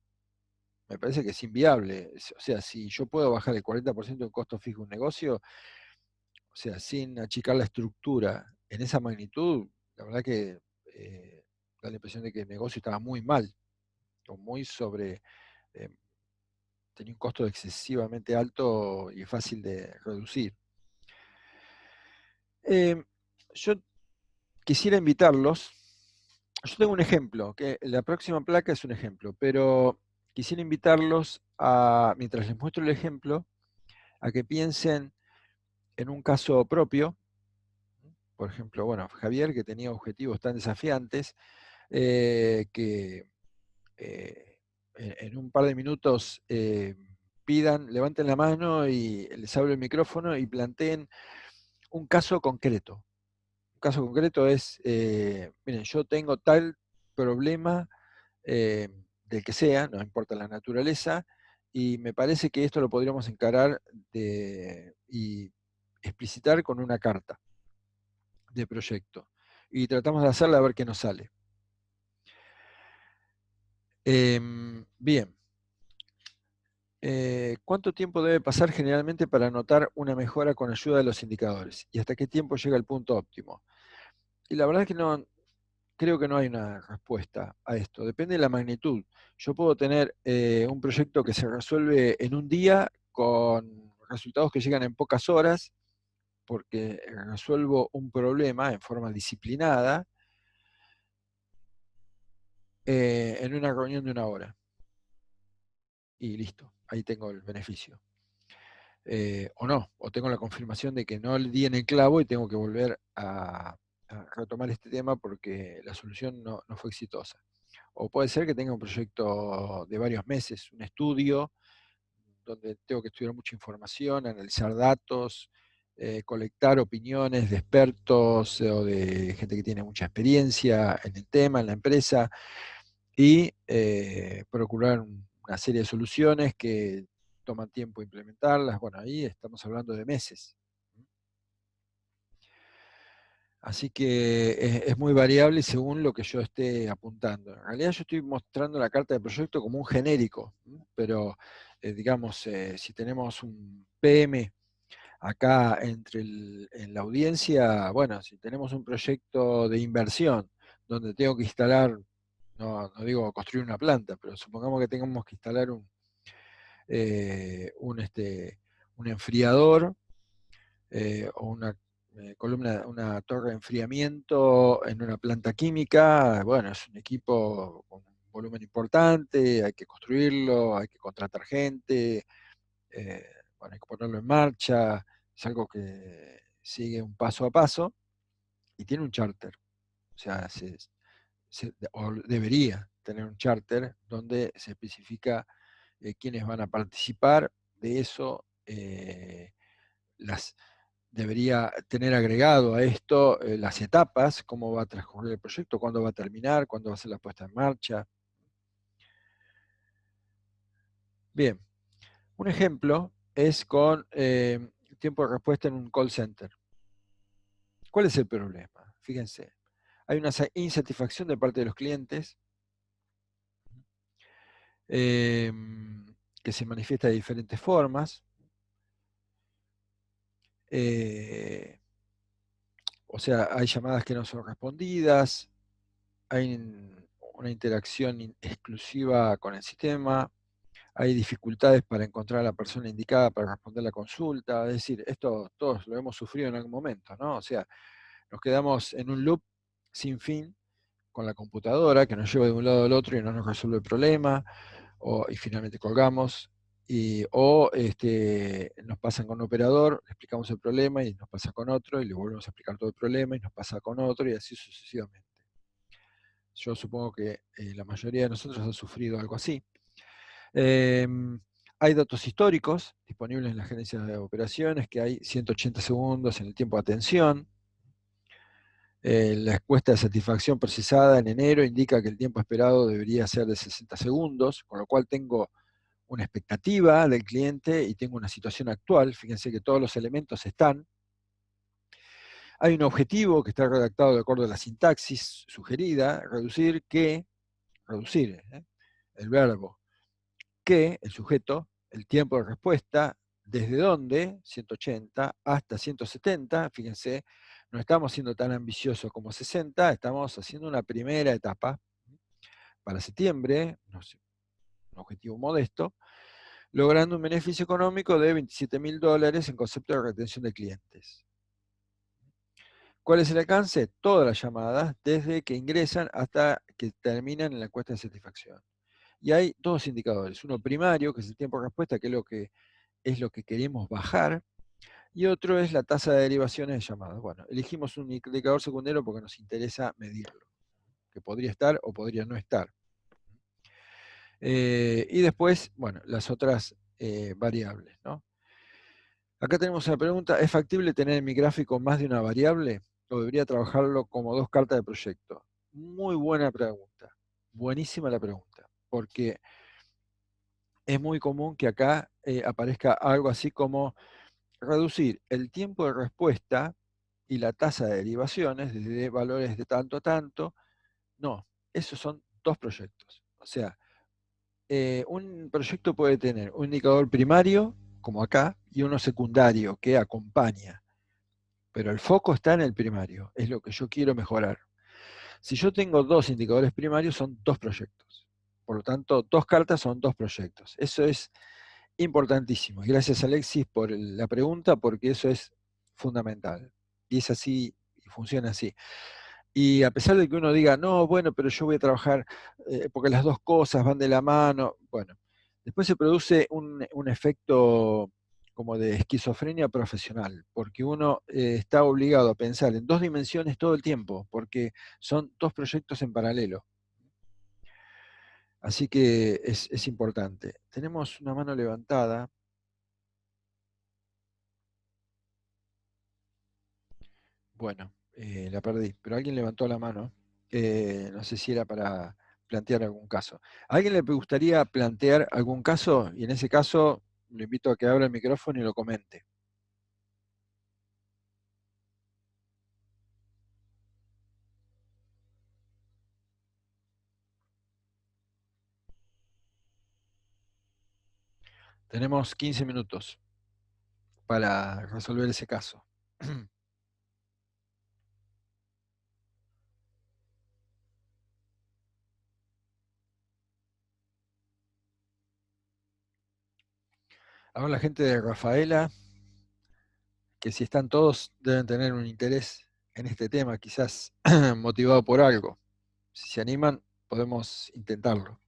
me parece que es inviable. O sea, si yo puedo bajar el 40% del costo fijo de un negocio, o sea, sin achicar la estructura en esa magnitud, la verdad que da la impresión de que el negocio estaba muy mal, o muy sobre, eh, tenía un costo excesivamente alto y fácil de reducir. Eh, yo quisiera invitarlos, yo tengo un ejemplo, que la próxima placa es un ejemplo, pero quisiera invitarlos a, mientras les muestro el ejemplo, a que piensen en un caso propio. Por ejemplo, bueno, Javier, que tenía objetivos tan desafiantes, que en un par de minutos levanten la mano y les abro el micrófono y planteen un caso concreto. Un caso concreto es, miren, yo tengo tal problema, eh, del que sea, no importa la naturaleza, y me parece que esto lo podríamos encarar y explicitar con una carta de proyecto. Y tratamos de hacerla a ver qué nos sale. Bien. ¿Cuánto tiempo debe pasar generalmente para notar una mejora con ayuda de los indicadores? ¿Y hasta qué tiempo llega el punto óptimo? Y la verdad es que no, creo que no hay una respuesta a esto. Depende de la magnitud. Yo puedo tener un proyecto que se resuelve en un día con resultados que llegan en pocas horas, porque resuelvo un problema en forma disciplinada en una reunión de una hora. Y listo, ahí tengo el beneficio. O no, o tengo la confirmación de que no le di en el clavo y tengo que volver a retomar este tema porque la solución no fue exitosa. O puede ser que tenga un proyecto de varios meses, un estudio, donde tengo que estudiar mucha información, analizar datos, colectar opiniones de expertos o de gente que tiene mucha experiencia en el tema, en la empresa, y procurar una serie de soluciones que toman tiempo implementarlas. Bueno, ahí estamos hablando de meses. Así que es muy variable según lo que yo esté apuntando. En realidad yo estoy mostrando la carta de proyecto como un genérico, pero digamos, si tenemos un PM acá en la audiencia, bueno, si tenemos un proyecto de inversión donde tengo que instalar, no digo construir una planta, pero supongamos que tengamos que instalar un enfriador o una columna, una torre de enfriamiento en una planta química. Bueno, es un equipo con un volumen importante, hay que construirlo, hay que contratar gente, eh, bueno, hay que ponerlo en marcha, es algo que sigue un paso a paso y tiene un charter. O sea, o debería tener un charter donde se especifica quiénes van a participar de eso. Debería tener agregado a esto las etapas, cómo va a transcurrir el proyecto, cuándo va a terminar, cuándo va a ser la puesta en marcha. Bien, un ejemplo es con tiempo de respuesta en un call center. ¿Cuál es el problema? fíjense, hay una insatisfacción de parte de los clientes que se manifiesta de diferentes formas. O sea, hay llamadas que no son respondidas, hay una interacción exclusiva con el sistema, hay dificultades para encontrar a la persona indicada para responder la consulta. Es decir, esto todos lo hemos sufrido en algún momento, ¿no? O sea, nos quedamos en un loop sin fin con la computadora que nos lleva de un lado al otro y no nos resuelve el problema, y finalmente colgamos. Nos pasan con un operador, le explicamos el problema y nos pasa con otro, y le volvemos a explicar todo el problema y nos pasa con otro, y así sucesivamente. Yo supongo que la mayoría de nosotros ha sufrido algo así. Hay datos históricos disponibles en la gerencia de operaciones, que hay 180 segundos en el tiempo de atención. La encuesta de satisfacción procesada en enero indica que el tiempo esperado debería ser de 60 segundos, con lo cual tengo una expectativa del cliente y tengo una situación actual. Fíjense que todos los elementos están. Hay un objetivo que está redactado de acuerdo a la sintaxis sugerida, reducir, el verbo, que, el sujeto, el tiempo de respuesta, desde dónde, 180, hasta 170, fíjense, no estamos siendo tan ambiciosos como 60, estamos haciendo una primera etapa para septiembre, un objetivo modesto, logrando un beneficio económico de $27.000 en concepto de retención de clientes. ¿Cuál es el alcance? Todas las llamadas, desde que ingresan hasta que terminan en la encuesta de satisfacción. Y hay dos indicadores, uno primario, que es el tiempo de respuesta, que es lo que queremos bajar, y otro es la tasa de derivaciones de llamadas. Bueno, elegimos un indicador secundario porque nos interesa medirlo, que podría estar o podría no estar. Y después, bueno, las otras variables, ¿no? Acá tenemos una pregunta, ¿es factible tener en mi gráfico más de una variable? ¿O debería trabajarlo como dos cartas de proyecto? Muy buena pregunta, buenísima la pregunta, porque es muy común que acá aparezca algo así como reducir el tiempo de respuesta y la tasa de derivaciones desde valores de tanto a tanto. No, esos son dos proyectos. O sea, un proyecto puede tener un indicador primario, como acá, y uno secundario que acompaña. Pero el foco está en el primario, es lo que yo quiero mejorar. Si yo tengo dos indicadores primarios, son dos proyectos. Por lo tanto, dos cartas son dos proyectos. Eso es importantísimo. Y gracias, Alexis, por la pregunta, porque eso es fundamental. Y es así, y funciona así. Y a pesar de que uno diga, no, bueno, pero yo voy a trabajar, porque las dos cosas van de la mano, bueno, después se produce un efecto como de esquizofrenia profesional, porque uno está obligado a pensar en dos dimensiones todo el tiempo, porque son dos proyectos en paralelo. Así que es importante. Tenemos una mano levantada. Bueno, la perdí, pero alguien levantó la mano. No sé si era para plantear algún caso. ¿A alguien le gustaría plantear algún caso? Y en ese caso, lo invito a que abra el micrófono y lo comente. Tenemos 15 minutos para resolver ese caso. Ahora la gente de Rafaela, que si están todos, deben tener un interés en este tema, quizás motivado por algo. Si se animan, podemos intentarlo.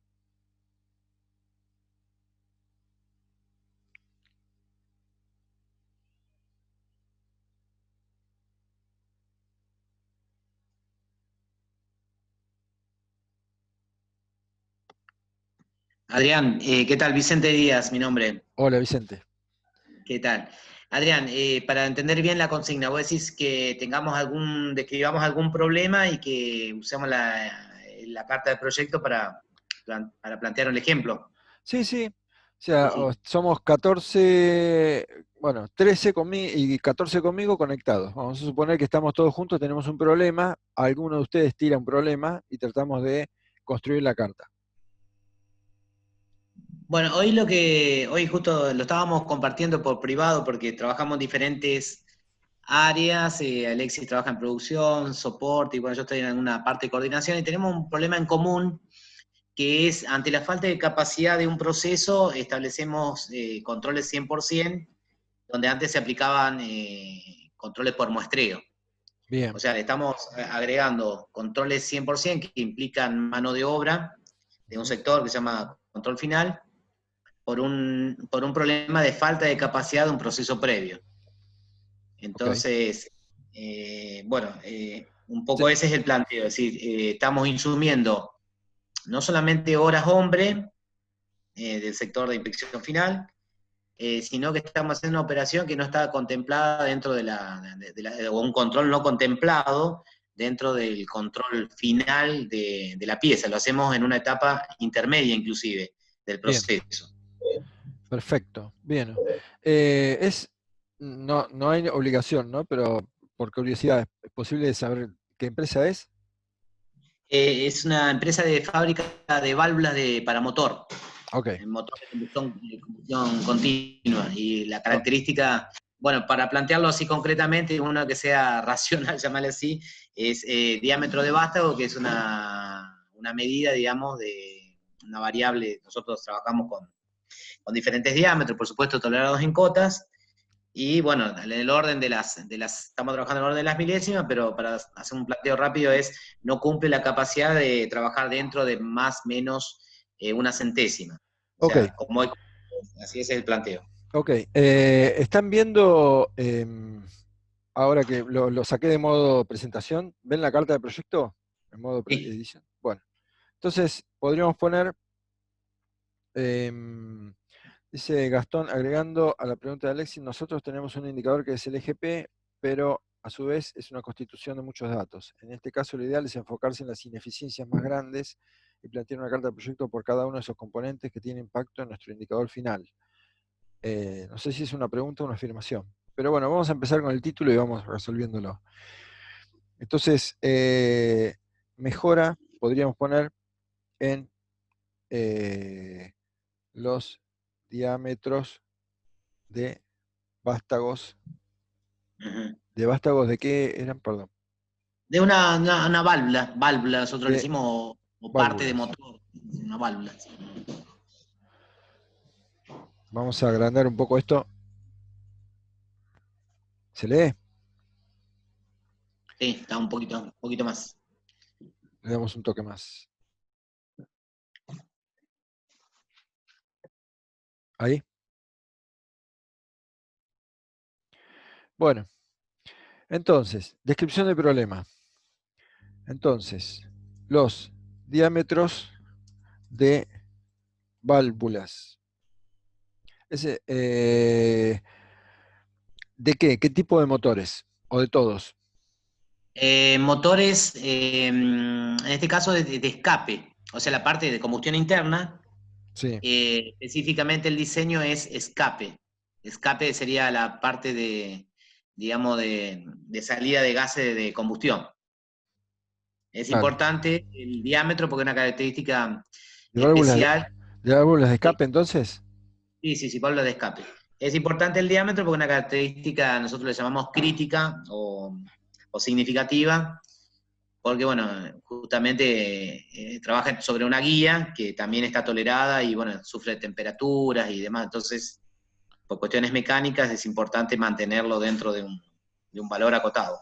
Adrián, ¿qué tal? Vicente Díaz, mi nombre. Hola, Vicente. ¿Qué tal? Adrián, para entender bien la consigna, vos decís que describamos algún problema y que usemos la carta de proyecto para plantear el ejemplo. Sí, sí. O Sí, sea, sí. somos 14 bueno, 13 conmigo y 14 conmigo conectados. Vamos a suponer que estamos todos juntos, tenemos un problema, alguno de ustedes tira un problema y tratamos de construir la carta. Bueno, hoy justo lo estábamos compartiendo por privado porque trabajamos en diferentes áreas. Alexis trabaja en producción, soporte, y bueno, yo estoy en alguna parte de coordinación y tenemos un problema en común que es, ante la falta de capacidad de un proceso, establecemos controles 100%, donde antes se aplicaban controles por muestreo. Bien. O sea, le estamos agregando controles 100% que implican mano de obra de un sector que se llama control final, por un problema de falta de capacidad de un proceso previo. Entonces, bueno, un Sí, poco ese es el planteo, es decir, estamos insumiendo no solamente horas hombre del sector de inspección final, sino que estamos haciendo una operación que no está contemplada dentro o un control no contemplado dentro del control final de la pieza. Lo hacemos en una etapa intermedia inclusive del bien, proceso. perfecto. Bien. No hay obligación, ¿no? Pero por curiosidad, ¿es posible saber qué empresa es? Es una empresa de fábrica de válvulas para motor. Ok. Motor de combustión continua. Y la No, característica, bueno, para plantearlo así concretamente, uno que sea racional, llamarle así, es diámetro de vástago, que es una medida, digamos, de una variable. Nosotros trabajamos con diferentes diámetros, por supuesto, tolerados en cotas. Y bueno, en el orden estamos trabajando en el orden de las milésimas, pero para hacer un planteo rápido no cumple la capacidad de trabajar dentro de más o menos una centésima. O ok, sea, así es el planteo. ok. ¿Están viendo, ahora que lo saqué de modo presentación, ven la carta de proyecto en modo Sí. edición? Bueno, entonces podríamos poner, em, dice Gastón, agregando a la pregunta de Alexis, nosotros tenemos un indicador que es el EGP, pero a su vez es una constitución de muchos datos. En este caso lo ideal es enfocarse en las ineficiencias más grandes y plantear una carta de proyecto por cada uno de esos componentes que tiene impacto en nuestro indicador final. No sé si es una pregunta o una afirmación. Pero bueno, vamos a empezar con el título y vamos resolviéndolo. Entonces, mejora, podríamos poner en los diámetros de vástagos. Ujú. ¿De vástagos de qué eran? Perdón. De una válvula, nosotros le De decimos, o parte de válvulas. motor, una válvula. Vamos a agrandar un poco esto. ¿Se lee? Sí, está un poquito más. Le damos un toque más. Ahí. Bueno, entonces, descripción del problema. Entonces, los diámetros de válvulas. Ese, ¿de qué? ¿Qué tipo de motores? ¿O de todos? Motores, en este caso de escape, o sea, la parte de combustión interna. Sí, Específicamente el diseño es escape. Escape sería la parte digamos, de salida de gases de combustión. Es claro. importante el diámetro porque es una característica ¿De válvulas especial. de válvulas de Sí, escape entonces? sí, sí, sí, Pablo, de escape. Es importante el diámetro porque es una característica, nosotros le llamamos crítica o significativa, porque, bueno, justamente trabaja sobre una guía que también está tolerada y, bueno, sufre temperaturas y demás. Entonces, por cuestiones mecánicas es importante mantenerlo dentro de un valor acotado.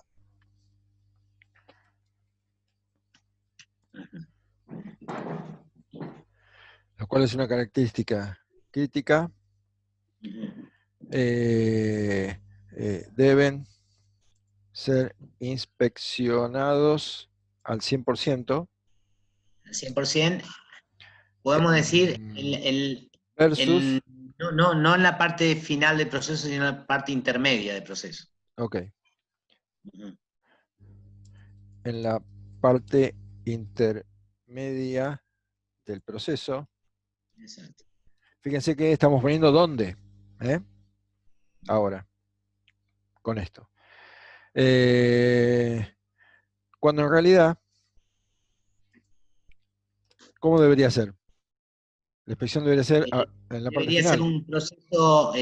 Lo cual es una característica crítica. eh, Deben ser inspeccionados al 100%. 100%, podemos decir, em, versus, no en la parte final del proceso, sino en la parte intermedia del proceso. ok, Ujú. en la parte intermedia del proceso. Exacto. Fíjense que estamos poniendo dónde. ¿Eh? ahora, con esto. Cuando en realidad, ¿cómo debería ser? La inspección debería ser en la parte Debería ser final. un proceso,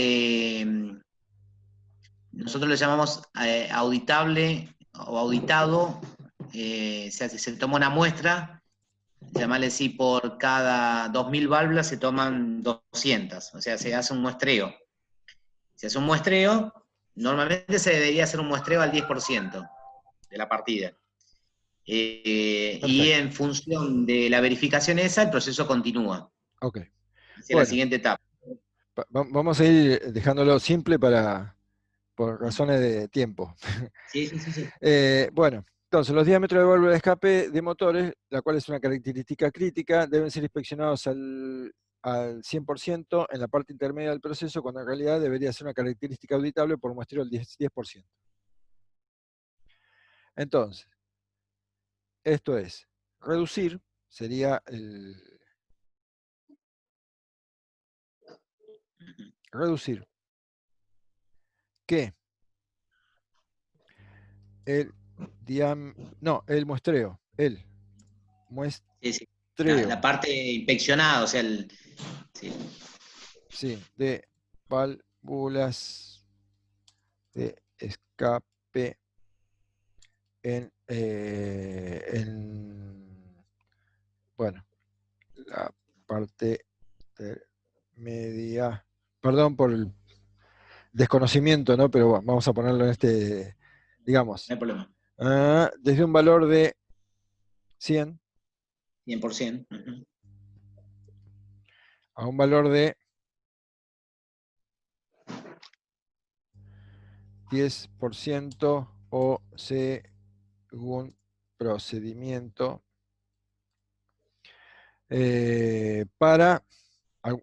nosotros le llamamos auditable o auditado, se toma una muestra, llamarle así, por cada 2.000 válvulas se toman 200, o sea, se hace un muestreo. Se hace un muestreo, normalmente se debería hacer un muestreo al 10% de la partida. Y Perfecto. en función de la verificación esa, el proceso continúa Ok. hacia la Bueno, siguiente etapa. vamos a ir dejándolo simple por razones de tiempo. Sí, sí, sí, sí. Bueno, entonces los diámetros de válvula de escape de motores, la cual es una característica crítica, deben ser inspeccionados al 100% en la parte intermedia del proceso, cuando en realidad debería ser una característica auditable por muestreo del 10%. Entonces, esto es, reducir sería reducir que el el muestreo, Sí, sí. La muestreo, parte inspeccionada, o sea, sí. sí, de válvulas de escape bueno, la parte media, perdón por el desconocimiento, ¿no? Pero bueno, vamos a ponerlo en No digamos, hay problema. desde un valor de 100 100%. Ujú. a un valor de 10% o según procedimiento para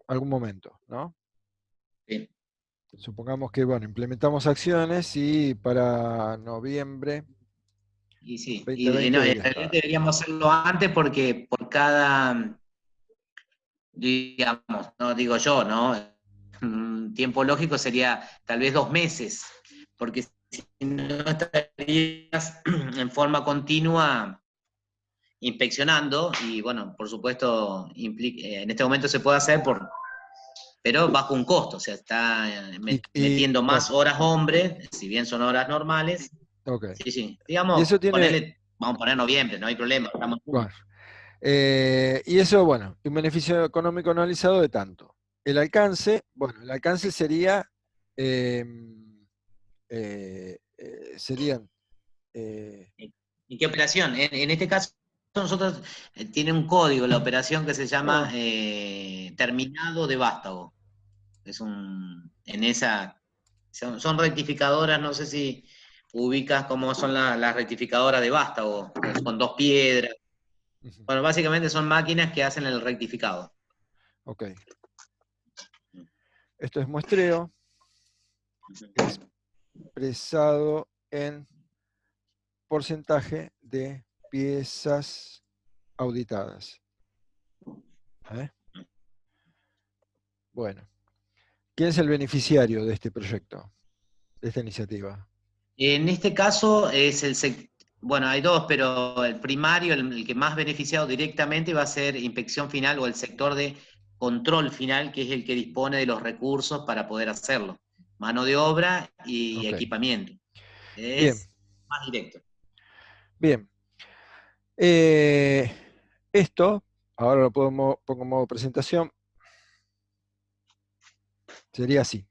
algún momento, ¿no? Sí. Supongamos que, bueno, implementamos acciones y para noviembre Y sí, y 2020 no, en debería realidad estar. deberíamos hacerlo antes porque por cada, digamos, no digo yo, ¿no? Un tiempo lógico sería tal vez 2 meses, porque si no estarías en forma continua inspeccionando y bueno, por supuesto, en este momento se puede hacer pero bajo un costo, o sea, está metiendo más Claro, horas hombre, si bien son horas normales. ok. Sí, sí. Y Digamos, eso tiene, vamos a poner noviembre, no hay problema, estamos bueno, juntos. y eso, bueno, un beneficio económico analizado de tanto. El alcance, bueno, el alcance Sí. sería, eh, serían, ¿Y qué operación? En este caso, nosotros tiene un código la operación que se llama no, terminado de vástago. En esa, son rectificadoras, no sé si ubicas cómo son las rectificadoras de vástago, con dos piedras. ujú, Bueno, básicamente son máquinas que hacen el rectificado. ok. Esto es muestreo expresado en porcentaje de piezas auditadas. ¿Eh? Bueno, ¿quién es el beneficiario de este proyecto, de esta iniciativa? En este caso bueno, hay dos, pero el primario, el que más beneficiado directamente va a ser inspección final o el sector de control final, que es el que dispone de los recursos para poder hacerlo. Mano de obra y Ok, equipamiento. bien, Es más directo. bien. Eh, Esto, ahora lo pongo en modo presentación, sería así.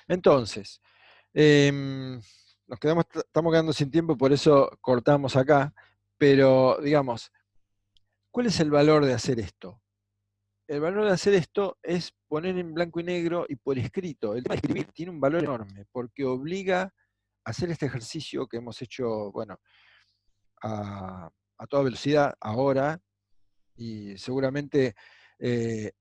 Entonces, estamos quedando sin tiempo, por eso cortamos acá, pero digamos, ¿cuál es el valor de hacer esto? El valor de hacer esto es poner en blanco y negro y por escrito. El tema de escribir tiene un valor enorme porque obliga a hacer este ejercicio que hemos hecho, bueno, a toda velocidad ahora y seguramente eh,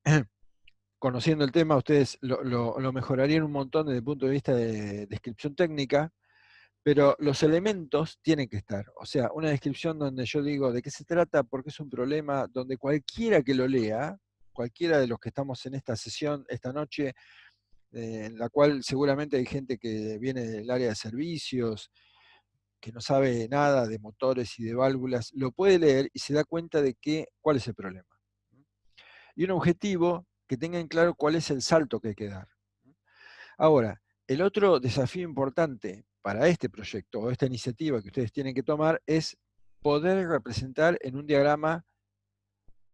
conociendo el tema ustedes lo mejorarían un montón desde el punto de vista de descripción técnica, pero los elementos tienen que estar. O sea, una descripción donde yo digo de qué se trata, por qué es un problema, donde cualquiera que lo lea, cualquiera de los que estamos en esta sesión esta noche, en la cual seguramente hay gente que viene del área de servicios, que no sabe nada de motores y de válvulas, lo puede leer y se da cuenta de cuál es el problema. Y un objetivo que tengan claro cuál es el salto que hay que dar. Ahora, el otro desafío importante para este proyecto o esta iniciativa que ustedes tienen que tomar es poder representar en un diagrama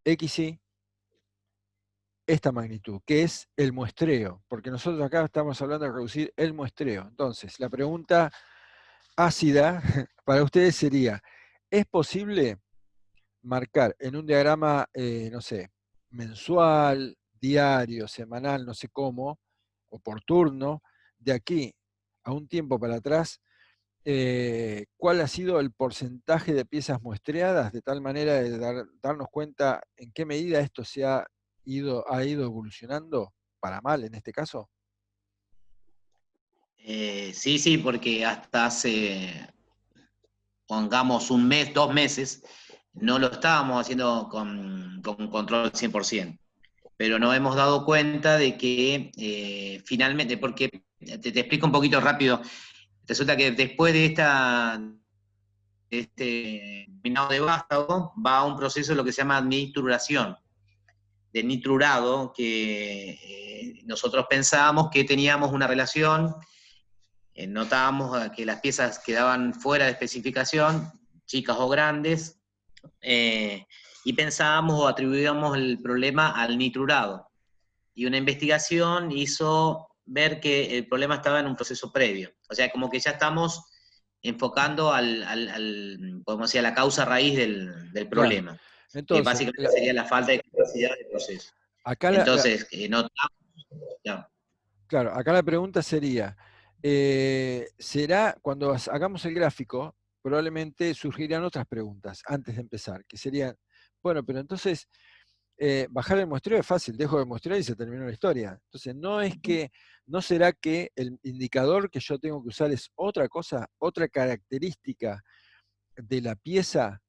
XY esta magnitud, que es el muestreo, porque nosotros acá estamos hablando de reducir el muestreo. Entonces, la pregunta ácida para ustedes sería, ¿es posible marcar en un diagrama, no sé, mensual, diario, semanal, no sé cómo, o por turno, de aquí a un tiempo para atrás, cuál ha sido el porcentaje de piezas muestreadas, de tal manera de darnos cuenta en qué medida esto ha ido evolucionando, para mal en este caso? Sí, sí, porque hasta hace, pongamos, un mes, 2 meses, no lo estábamos haciendo con control 100%, pero nos hemos dado cuenta de que finalmente, porque te explico un poquito rápido, resulta que después de este minado de vástago va a un proceso de lo que se llama nituración, de nitrurado, que nosotros pensábamos que teníamos una relación, notábamos que las piezas quedaban fuera de especificación, chicas o grandes, y pensábamos o atribuíamos el problema al nitrurado. Y una investigación hizo ver que el problema estaba en un proceso previo. O sea, como que ya estamos enfocando podemos decir, a la causa raíz del Claro. problema, que Entonces, básicamente sería la falta de capacidad del proceso. acá Entonces, notamos, ya. claro, acá la pregunta sería, será cuando hagamos el gráfico, probablemente surgirán otras preguntas antes de empezar, que serían, bueno, pero entonces bajar el muestreo es fácil, dejo de muestrear y se terminó la historia. Entonces, no será que el indicador que yo tengo que usar es otra cosa, otra característica de la pieza,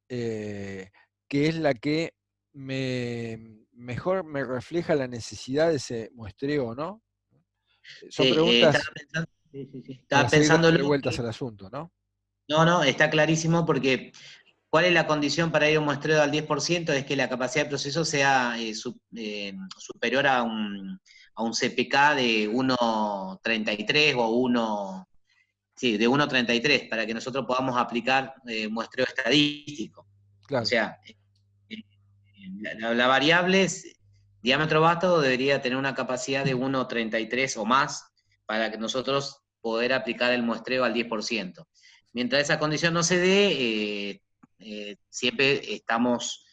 que es la que mejor me refleja la necesidad de ese muestreo o no. Son Estaba preguntas pensando, sí, sí, sí. para Estaba seguir pensándolo. dándole vueltas al asunto, ¿no? No, no, está clarísimo porque ¿cuál es la condición para ir a un muestreo al 10%? Es que la capacidad de proceso sea superior a un CPK de 1,33 o 1, sí, de 1,33 para que nosotros podamos aplicar muestreo estadístico. O Claro, sea, la variable diámetro vástago debería tener una capacidad de 1,33 o más para que nosotros poder aplicar el muestreo al 10%. Mientras esa condición no se dé, siempre estamos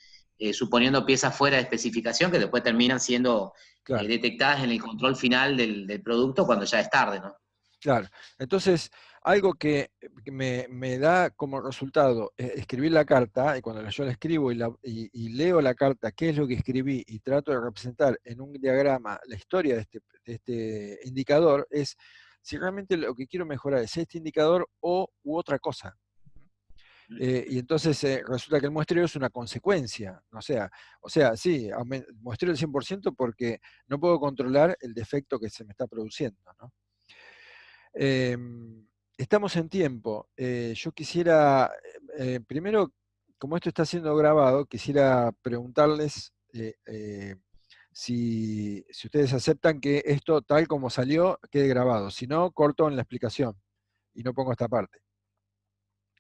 suponiendo piezas fuera de especificación que después terminan siendo claro. detectadas en el control final del producto cuando ya es tarde, ¿no? Claro. Entonces, algo que me da como resultado escribir la carta, y cuando yo la escribo y leo la carta, qué es lo que escribí, y trato de representar en un diagrama la historia de este indicador, es si realmente lo que quiero mejorar es este indicador u otra cosa. Y entonces resulta que el muestreo es una consecuencia. O sea, sí, muestreo el 100% porque no puedo controlar el defecto que se me está produciendo, ¿no? Estamos en tiempo. Yo quisiera, primero, como esto está siendo grabado, quisiera preguntarles si ustedes aceptan que esto, tal como salió, quede grabado. Si no, corto en la explicación y no pongo esta parte,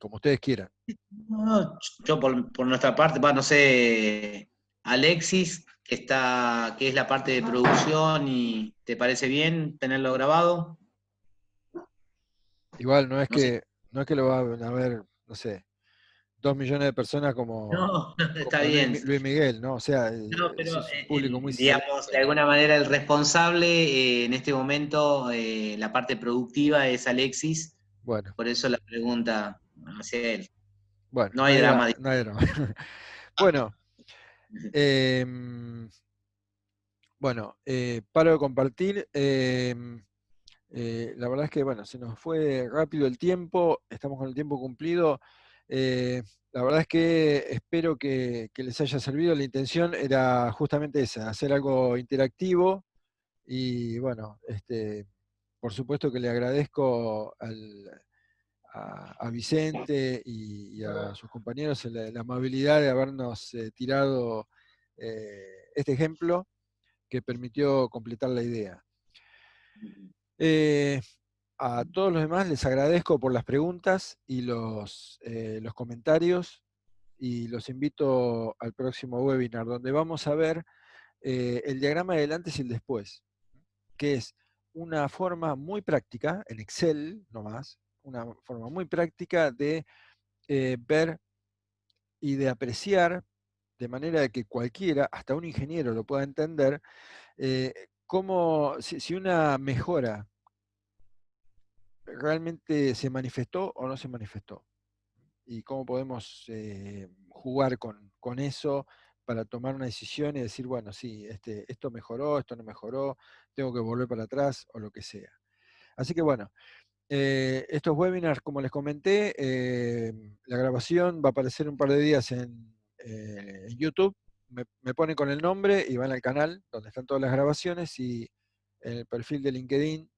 como ustedes quieran. No, yo por nuestra parte, no sé, Alexis, que es la parte de producción, y ¿te parece bien tenerlo grabado? Igual No sé. no es que lo van a ver, no sé, 2 millones de personas No, está como bien. Luis Miguel, ¿no? O sea, No, pero es un público muy digamos, de selecto. alguna manera el responsable en este momento, la parte productiva es Alexis, Bueno, por eso la pregunta hacia él. bueno, No hay drama. no hay drama. Bueno, em, bueno, paro de compartir. La verdad es que, bueno, se nos fue rápido el tiempo, estamos con el tiempo cumplido. La verdad es que espero que les haya servido. La intención era justamente esa, hacer algo interactivo Y bueno, por supuesto que le agradezco a Vicente y a sus compañeros la amabilidad de habernos tirado este ejemplo que permitió completar la idea. A todos los demás les agradezco por las preguntas y los comentarios, y los invito al próximo webinar, donde vamos a ver el diagrama del antes y el después, que es una forma muy práctica, en Excel nomás, una forma muy práctica de ver y de apreciar, de manera de que cualquiera, hasta un ingeniero, lo pueda entender, cómo, si una mejora realmente se manifestó o no se manifestó, y cómo podemos jugar con eso para tomar una decisión y decir, bueno, sí, esto mejoró, esto no mejoró, tengo que volver para atrás o lo que sea. Así que bueno, estos webinars, como les comenté, la grabación va a aparecer un par de días en YouTube. Me ponen con el nombre y van al canal donde están todas las grabaciones, y en el perfil de LinkedIn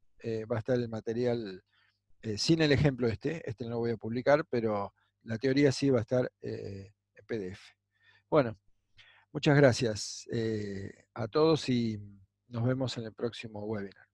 va a estar el material sin el ejemplo no lo voy a publicar, pero la teoría sí va a estar en PDF. Bueno, muchas gracias a todos y nos vemos en el próximo webinar.